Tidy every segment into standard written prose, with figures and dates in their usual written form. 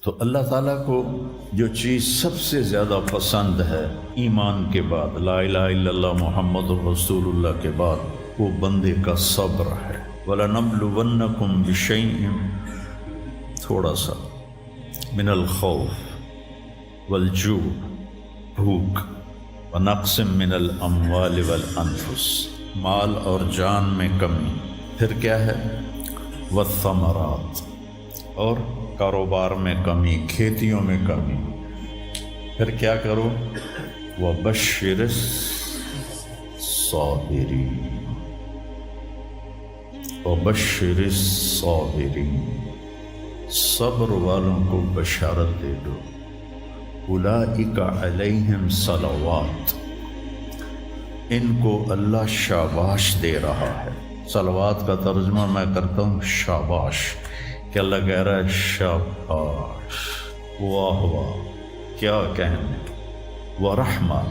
تو اللہ تعالیٰ کو جو چیز سب سے زیادہ پسند ہے ایمان کے بعد، لا الہ الا اللہ محمد رسول اللہ کے بعد، وہ بندے کا صبر ہے۔ وَلَنَبْلُوَنَّكُمْ بِشَيْءٍ، تھوڑا سا، من الخوف والجوع، بھوک، ونقص من الاموال والانفس، مال اور جان میں کمی، پھر کیا ہے، والثمرات، اور کاروبار میں کمی، کھیتیوں میں کمی، پھر کیا کرو، وَبَشِّرِ الصَّابِرِينَ، وَبَشِّرِ الصَّابِرِينَ، صبر والوں کو بشارت دے دو، اولئک علیہم صلوات، ان کو اللہ شاباش دے رہا ہے۔ صلوات کا ترجمہ میں کرتا ہوں شاباش، کہ اللہ کہہ رہا ہے شاباش، واہ واہ، کیا کہنے، ورحمہ،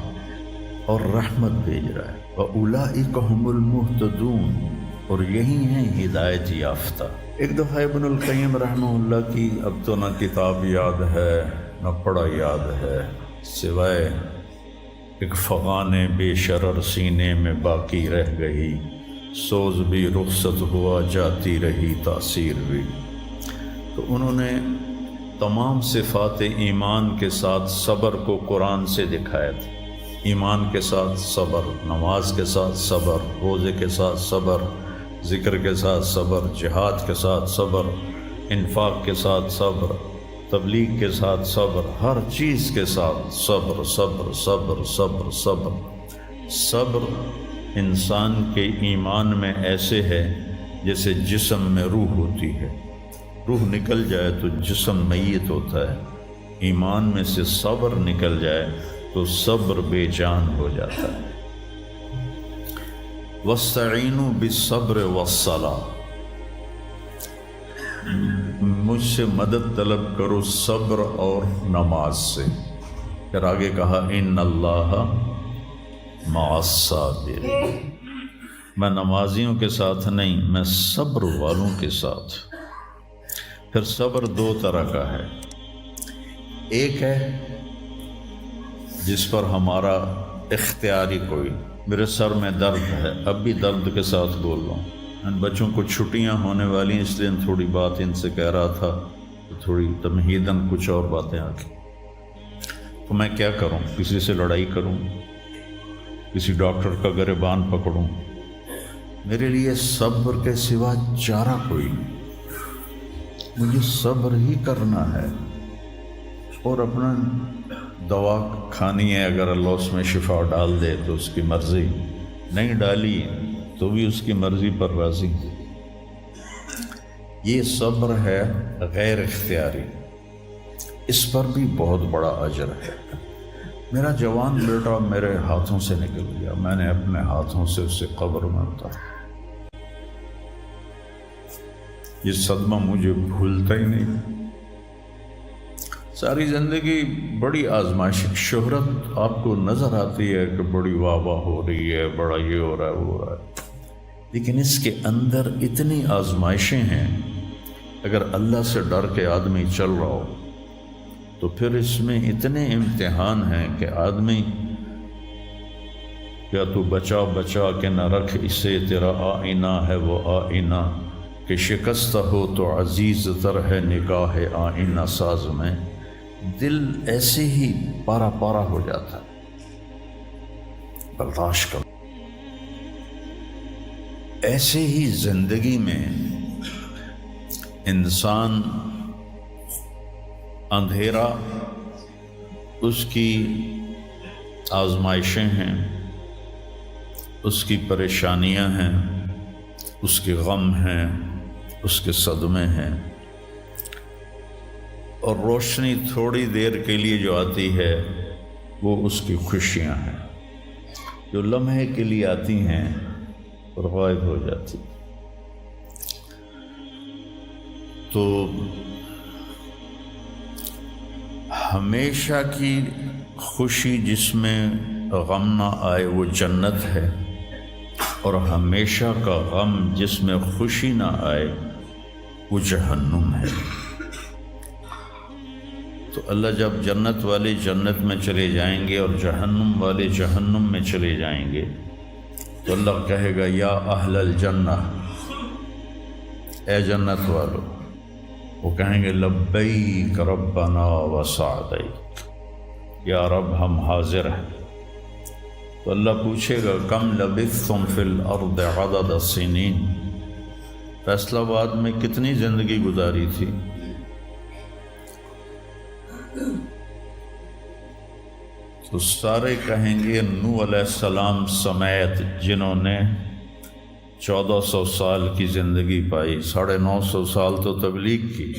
اور رحمت بھیج رہا ہے، وَأُولَئِكَ هُمُ الْمُهْتَدُونَ، اور یہی ہیں ہدایت یافتہ۔ ایک دفعہ ابن القیم رحمہ اللہ کی اب تو نہ کتاب یاد ہے نہ پڑھا یاد ہے، سوائے ایک فغان بے شرر سینے میں باقی رہ گئی، سوز بھی رخصت ہوا جاتی رہی تاثیر بھی۔ تو انہوں نے تمام صفات ایمان کے ساتھ صبر کو قرآن سے دکھایا تھا۔ ایمان کے ساتھ صبر، نماز کے ساتھ صبر، روزے کے ساتھ صبر، ذکر کے ساتھ صبر، جہاد کے ساتھ صبر، انفاق کے ساتھ صبر، تبلیغ کے ساتھ صبر، ہر چیز کے ساتھ صبر صبر صبر صبر صبر۔ صبر انسان کے ایمان میں ایسے ہے جیسے جسم میں روح ہوتی ہے، روح نکل جائے تو جسم میت ہوتا ہے، ایمان میں سے صبر نکل جائے تو صبر بے جان ہو جاتا ہے۔ وَاسْتَعِینُوا بِالصَّبْرِ وَالصَّلَاةِ، مجھ سے مدد طلب کرو صبر اور نماز سے۔ پھر آگے کہا ان اللہ مع الصابرین، میں نمازیوں کے ساتھ نہیں، میں صبر والوں کے ساتھ۔ پھر صبر دو طرح کا ہے، ایک ہے جس پر ہمارا اختیاری کوئی، میرے سر میں درد ہے، اب بھی درد کے ساتھ بول رہا ہوں، ان بچوں کو چھٹیاں ہونے والی ہیں اس لیے تھوڑی بات ان سے کہہ رہا تھا، تھوڑی تمہیداً کچھ اور باتیں آ گئی، تو میں کیا کروں، کسی سے لڑائی کروں، کسی ڈاکٹر کا گریبان پکڑوں؟ میرے لیے صبر کے سوا چارہ کوئی نہیں، مجھے صبر ہی کرنا ہے، اور اپنا دوا کھانی ہے، اگر اللہ اس میں شفا ڈال دے تو اس کی مرضی، نہیں ڈالی تو بھی اس کی مرضی پر راضی۔ یہ صبر ہے غیر اختیاری، اس پر بھی بہت بڑا اجر ہے۔ میرا جوان بیٹا میرے ہاتھوں سے نکل گیا، میں نے اپنے ہاتھوں سے اسے قبر میں اتارا، یہ صدمہ مجھے بھولتا ہی نہیں۔ ساری زندگی بڑی آزمائش، شہرت آپ کو نظر آتی ہے کہ بڑی واہ واہ ہو رہی ہے، بڑا یہ ہو رہا ہے وہ ہو رہا ہے، لیکن اس کے اندر اتنی آزمائشیں ہیں، اگر اللہ سے ڈر کے آدمی چل رہا ہو تو پھر اس میں اتنے امتحان ہیں کہ آدمی کیا تو بچا بچا کے نہ رکھ اسے، تیرا آئینہ ہے وہ آئینہ، کہ شکستہ ہو تو عزیز تر ہے نگاہ آئینہ ساز میں۔ دل ایسے ہی پارا پارا ہو جاتا ہے، برداشت کرو۔ ایسے ہی زندگی میں انسان اندھیرا اس کی آزمائشیں ہیں، اس کی پریشانیاں ہیں، اس کے غم ہیں، اس کے صدمے ہیں، اور روشنی تھوڑی دیر کے لیے جو آتی ہے وہ اس کی خوشیاں ہیں، جو لمحے کے لیے آتی ہیں اور غائب ہو جاتی۔ تو ہمیشہ کی خوشی جس میں غم نہ آئے وہ جنت ہے، اور ہمیشہ کا غم جس میں خوشی نہ آئے وہ جہنم ہے۔ تو اللہ جب جنت والے جنت میں چلے جائیں گے اور جہنم والے جہنم میں چلے جائیں گے تو اللہ کہے گا یا اہل الجنہ، اے جنت والو، وہ کہیں گے لبیک ربنا وسعدیک، یا رب ہم حاضر ہیں۔ تو اللہ پوچھے گا کم لبثتم فی الارض عدد السنین، فیصل آباد میں کتنی زندگی گزاری تھی؟ تو سارے کہیں گے نوح علیہ السلام سمیت جنہوں نے 1400 سال کی زندگی پائی، 950 سال تو تبلیغ کی،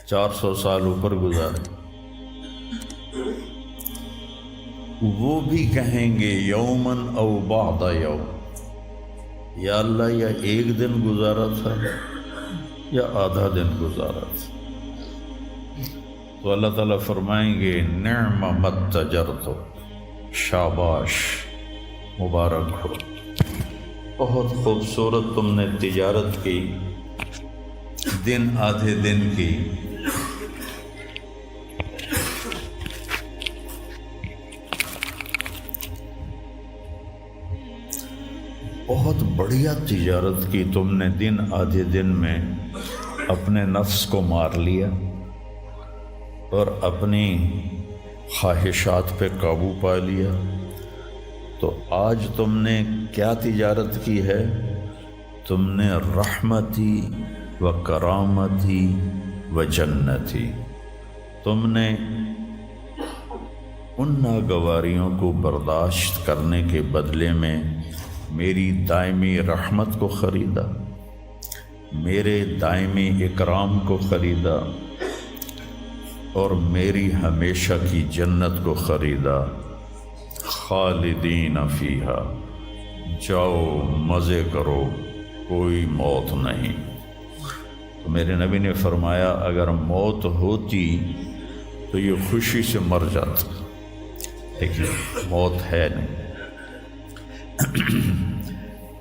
400 سال اوپر گزارے، وہ بھی کہیں گے یومن او بعد یوم، یا اللہ یا ایک دن گزارا تھا یا آدھا دن گزارا تھا۔ تو اللہ تعالیٰ فرمائیں گے نعم متجرت، شاباش، مبارک ہو، بہت خوبصورت تم نے تجارت کی، دن آدھے دن کی، بہت بڑھیا تجارت کی تم نے، دن آدھے دن میں اپنے نفس کو مار لیا اور اپنی خواہشات پہ قابو پا لیا۔ تو آج تم نے کیا تجارت کی ہے؟ تم نے رحمتی و کرامتی و جنتی، تم نے ان ناگواریوں کو برداشت کرنے کے بدلے میں میری دائمی رحمت کو خریدا، میرے دائمی اکرام کو خریدا اور میری ہمیشہ کی جنت کو خریدا۔ خالدین فیہا، جاؤ مزے کرو، کوئی موت نہیں۔ تو میرے نبی نے فرمایا اگر موت ہوتی تو یہ خوشی سے مر جاتا، لیکن موت ہے نہیں۔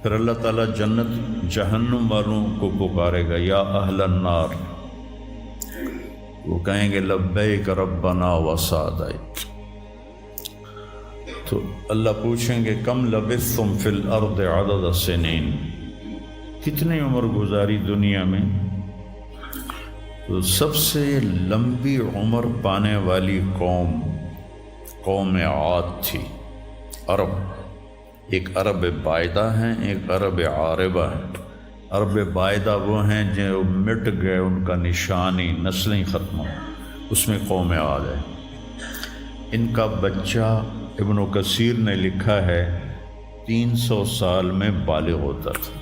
پھر اللہ تعالیٰ جنت جہنم والوں کو پکارے گا یا اہل النار، وہ کہیں گے لبیک ربنا وسعدیک۔ تو اللہ پوچھیں گے کم لبثتم فی الارض عدد السنین، کتنی عمر گزاری دنیا میں؟ تو سب سے لمبی عمر پانے والی قوم عاد تھی، عرب۔ ایک عرب بائدہ ہیں، ایک عرب عاربہ ہیں۔ عرب بائدہ وہ ہیں جو مٹ گئے، ان کا نشانی نسلیں ختم ہو، اس میں قوم عاد ہے۔ ان کا بچہ ابن کثیر نے لکھا ہے 300 سال میں بالغ ہوتا تھا۔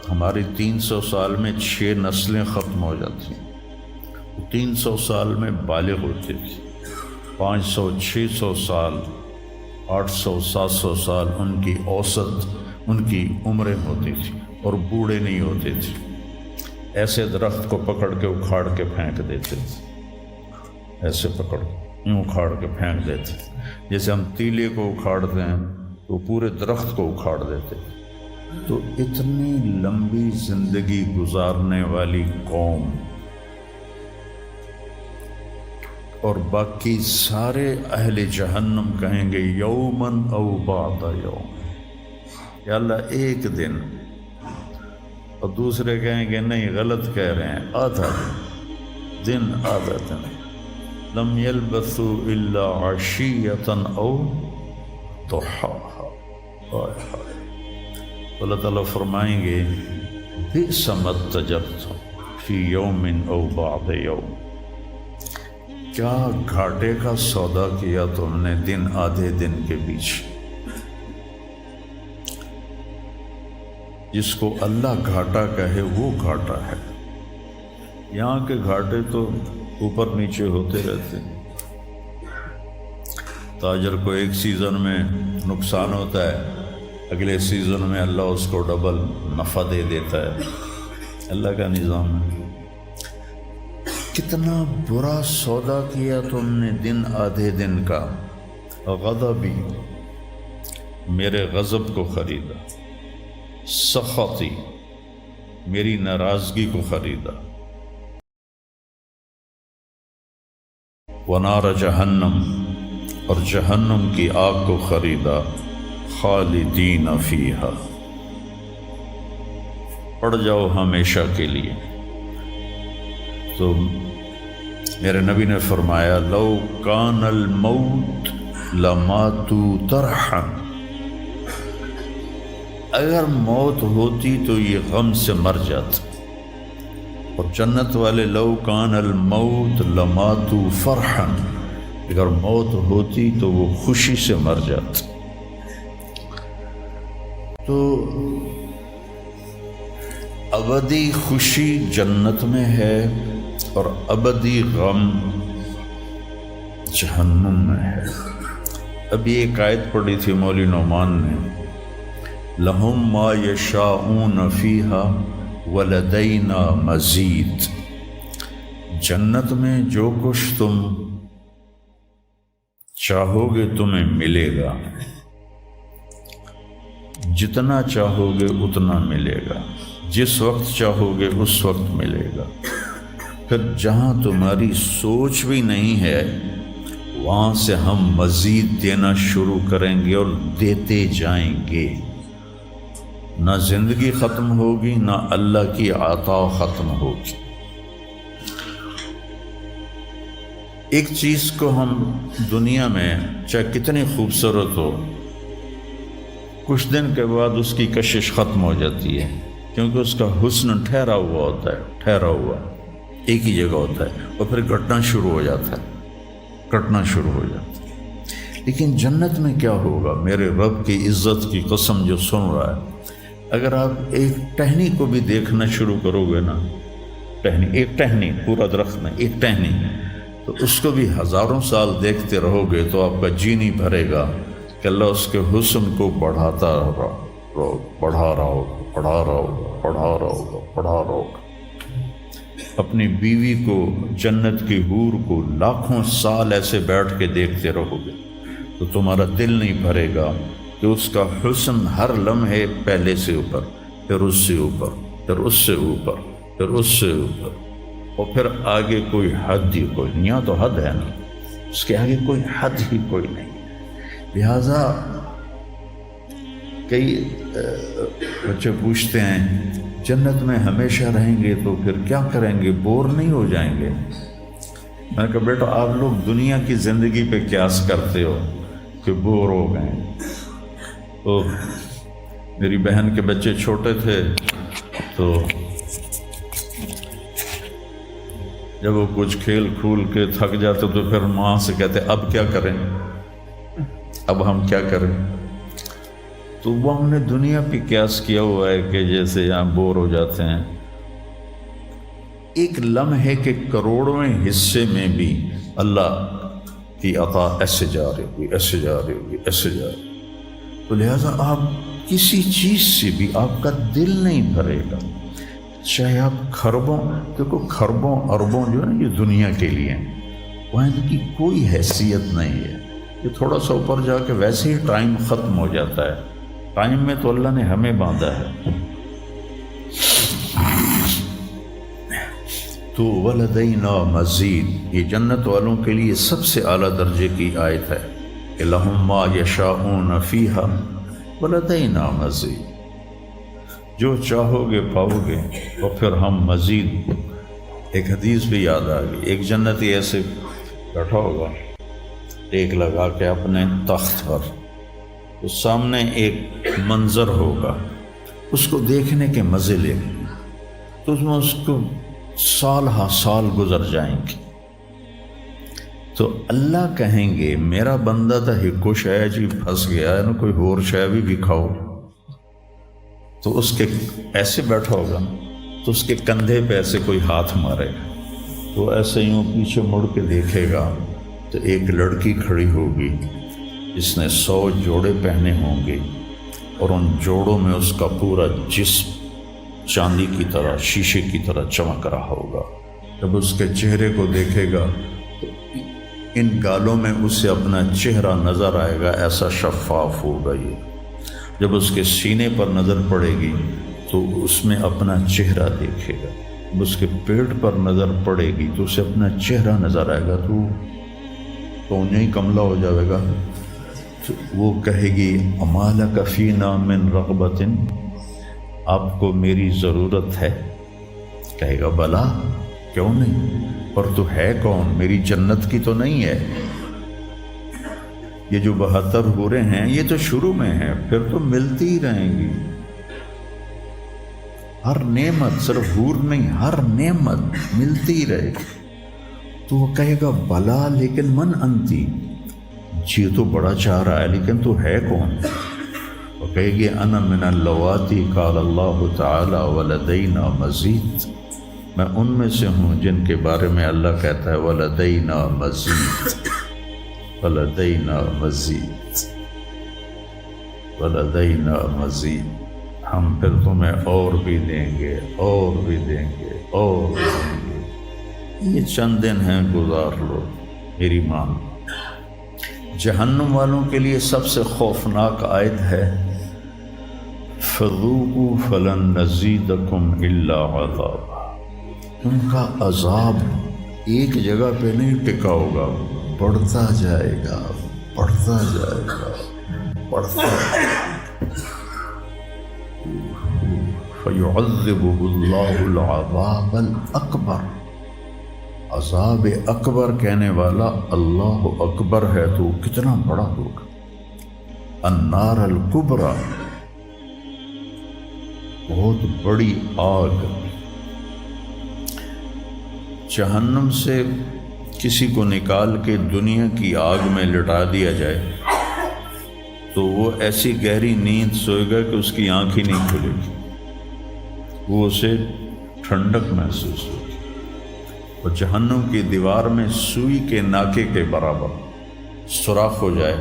ہماری 300 سال میں 6 نسلیں ختم ہو جاتی ہیں، 300 سال میں بالغ ہوتے تھے۔ 500 600 سال 800 700 سال ان کی اوسط ان کی عمریں ہوتی تھی اور بوڑھے نہیں ہوتے تھے۔ ایسے درخت کو پکڑ کے اکھاڑ کے پھینک دیتے تھے، ایسے پکڑ یوں اکھاڑ کے پھینک دیتے تھے، جیسے ہم تیلے کو اکھاڑتے ہیں تو پورے درخت کو اکھاڑ دیتے تھے۔ تو اتنی لمبی زندگی گزارنے والی قوم، اور باقی سارے اہل جہنم کہیں گے یومن او بعد یوم، یا اللہ ایک دن، اور دوسرے کہیں گے نہیں غلط کہہ رہے ہیں، آدھا دن، آدھا دن۔ لم یلبثوا الا عشیۃ او ضحاہا۔ اللہ تعالیٰ فرمائیں گے بئس ما اتجرتم فی یوم او بعد یوم، کیا گھاٹے کا سودا کیا تم نے دن آدھے دن کے بیچ۔ جس کو اللہ گھاٹا کہے وہ گھاٹا ہے، یہاں کے گھاٹے تو اوپر نیچے ہوتے رہتے ہیں۔ تاجر کو ایک سیزن میں نقصان ہوتا ہے، اگلے سیزن میں اللہ اس کو ڈبل نفع دے دیتا ہے، اللہ کا نظام ہے۔ کتنا برا سودا کیا تم نے دن آدھے دن کا۔ غضبی، میرے غضب کو خریدا، سخطی، میری ناراضگی کو خریدا۔ ونار جہنم، اور جہنم کی آگ کو خریدا، خالدین فیہا، پڑ جاؤ ہمیشہ کے لیے۔ تو میرے نبی نے فرمایا لو کان الموت لماتوا طرحا، اگر موت ہوتی تو یہ غم سے مر جاتے، اور جنت والے لو کان الموت لماتوا فرحا، اگر موت ہوتی تو وہ خوشی سے مر جاتے۔ تو ابدی خوشی جنت میں ہے اور ابدی غم جہنم میں ہے۔ ابھی ایک آیت پڑھی تھی مولوی نعمان نے، لہم ما یشاءون فیہا ولدینا مزید، جنت میں جو کچھ تم چاہو گے تمہیں ملے گا، جتنا چاہو گے اتنا ملے گا، جس وقت چاہو گے اس وقت ملے گا۔ پھر جہاں تمہاری سوچ بھی نہیں ہے وہاں سے ہم مزید دینا شروع کریں گے اور دیتے جائیں گے، نہ زندگی ختم ہوگی نہ اللہ کی عطا ختم ہوگی۔ ایک چیز کو ہم دنیا میں چاہے کتنی خوبصورت ہو، کچھ دن کے بعد اس کی کشش ختم ہو جاتی ہے، کیونکہ اس کا حسن ٹھہرا ہوا ہوتا ہے، ٹھہرا ہوا ایک ہی جگہ ہوتا ہے، اور پھر گھٹنا شروع ہو جاتا ہے، گھٹنا شروع ہو جاتا ہے۔ لیکن جنت میں کیا ہوگا؟ میرے رب کی عزت کی قسم جو سن رہا ہے، اگر آپ ایک ٹہنی کو بھی دیکھنا شروع کرو گے نا، ایک ٹہنی، پورا درخت نہیں، ایک ٹہنی، تو اس کو بھی ہزاروں سال دیکھتے رہو گے تو آپ کا جی نہیں بھرے گا کہ اللہ اس کے حسن کو بڑھاتا رہو، بڑھا رہا ہوگا، بڑھا رہا ہوگا، بڑھا رہا ہوگا، بڑھا رہا ہوگا۔ اپنی بیوی کو، جنت کی حور کو لاکھوں سال ایسے بیٹھ کے دیکھتے رہو گے تو تمہارا دل نہیں بھرے گا کہ اس کا حسن ہر لمحے پہلے سے اوپر، پھر اس سے اوپر، پھر اس سے اوپر، پھر اس سے اوپر، اور پھر آگے کوئی حد ہی کوئی نہیں۔ یہاں تو حد ہے نا، اس کے آگے کوئی حد ہی کوئی نہیں۔ لہٰذا کئی بچے پوچھتے ہیں جنت میں ہمیشہ رہیں گے تو پھر کیا کریں گے، بور نہیں ہو جائیں گے؟ میں نے کہا بیٹا آپ لوگ دنیا کی زندگی پہ قیاس کرتے ہو کہ بور ہو گئے۔ تو میری بہن کے بچے چھوٹے تھے تو جب وہ کچھ کھیل کھول کے تھک جاتے تو پھر ماں سے کہتے اب کیا کریں، اب ہم کیا کریں؟ تو وہ ہم نے دنیا پہ قیاس کیا ہوا ہے کہ جیسے یہاں بور ہو جاتے ہیں، ایک لمحے کے کروڑویں حصے میں بھی اللہ کی عطا ایسے جا رہی ہوگی، ایسے جا رہی ہوگی، ایسے جا رہی ہوگی۔ تو لہٰذا آپ کسی چیز سے بھی آپ کا دل نہیں بھرے گا، چاہے آپ خربوں، دیکھو خربوں اربوں جو ہے نا یہ دنیا کے لیے، وہاں ان کی کوئی حیثیت نہیں ہے۔ یہ تھوڑا سا اوپر جا کے ویسے ہی ٹائم ختم ہو جاتا ہے، ٹائم میں تو اللہ نے ہمیں باندھا ہے۔ تو ولدینا مزید، یہ جنت والوں کے لیے سب سے اعلیٰ درجے کی آیت ہے کہ لہم ما یشاءون فیہا ولدینا مزید، جو چاہو گے پاؤ گے، اور پھر ہم مزید۔ ایک حدیث بھی یاد آ گئی، ایک جنتی ایسے بیٹھا ہوگا ٹیک لگا کے اپنے تخت پر، تو سامنے ایک منظر ہوگا، اس کو دیکھنے کے مزے لے گا، تو اس میں اس کو سال ہا سال گزر جائیں گے۔ تو اللہ کہیں گے میرا بندہ تو ہکو شے جی پھنس گیا ہے نا، کوئی اور شے بھی کھاؤ۔ تو اس کے ایسے بیٹھا ہوگا تو اس کے کندھے پہ ایسے کوئی ہاتھ مارے گا، تو ایسے یوں پیچھے مڑ کے دیکھے گا تو ایک لڑکی کھڑی ہوگی جس نے 100 جوڑے پہنے ہوں گے، اور ان جوڑوں میں اس کا پورا جسم چاندی کی طرح، شیشے کی طرح چمک رہا ہوگا۔ جب اس کے چہرے کو دیکھے گا تو ان گالوں میں اسے اپنا چہرہ نظر آئے گا، ایسا شفاف ہوگا یہ۔ جب اس کے سینے پر نظر پڑے گی تو اس میں اپنا چہرہ دیکھے گا، جب اس کے پیٹ پر نظر پڑے گی تو اسے اپنا چہرہ نظر آئے گا، تو تو انہیں ہی کملہ ہو جائے گا. تو وہ کہے گی اما لک فینا من رغبۃ، آپ کو میری ضرورت ہے؟ کہے گا بلا، کیوں نہیں، اور تو ہے کون، میری جنت کی تو نہیں ہے. یہ جو 72 حوریں ہیں یہ تو شروع میں ہیں، پھر تو ملتی ہی رہیں گی. ہر نعمت، صرف حور نہیں، ہر نعمت ملتی ہی رہے گی. تو وہ کہے گا بلا لیکن من انتی، جی تو بڑا چاہ رہا ہے لیکن تو ہے کون؟ وہ کہے گی انا من اللواتی قال اللہ تعالی ولدینا مزید، میں ان میں سے ہوں جن کے بارے میں اللہ کہتا ہے ولدینا مزید، ولدینا مزید، ولدینا مزید، ہم پھر تمہیں اور بھی دیں گے، اور بھی دیں گے، اور بھی دیں گے. یہ چند دن ہیں، گزار لو، میری مان. جہنم والوں کے لیے سب سے خوفناک آیت ہے فذوقوا فلن نزیدکم الا عذابا. ان کا عذاب ایک جگہ پہ نہیں ٹکا ہوگا، بڑھتا جائے گا، بڑھتا جائے گا، بڑھتا جائے گا. فَيُعَذِّبُهُ اللَّهُ الْعَذَابَ الْأَكْبَرَ، عذاب اکبر کہنے والا اللہ اکبر ہے تو کتنا بڑا ہوگا. النار الکبریٰ، بہت بڑی آگ. جہنم سے کسی کو نکال کے دنیا کی آگ میں لٹا دیا جائے تو وہ ایسی گہری نیند سوئے گا کہ اس کی آنکھ ہی نہیں کھلے گی، وہ اسے ٹھنڈک محسوس ہوگی. اور جہنم کی دیوار میں سوئی کے ناکے کے برابر سوراخ ہو جائے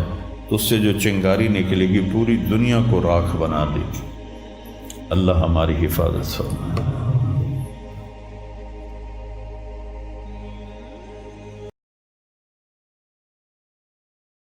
تو اس سے جو چنگاری نکلے گی پوری دنیا کو راکھ بنا دے گی. اللہ ہماری حفاظت فرمائے.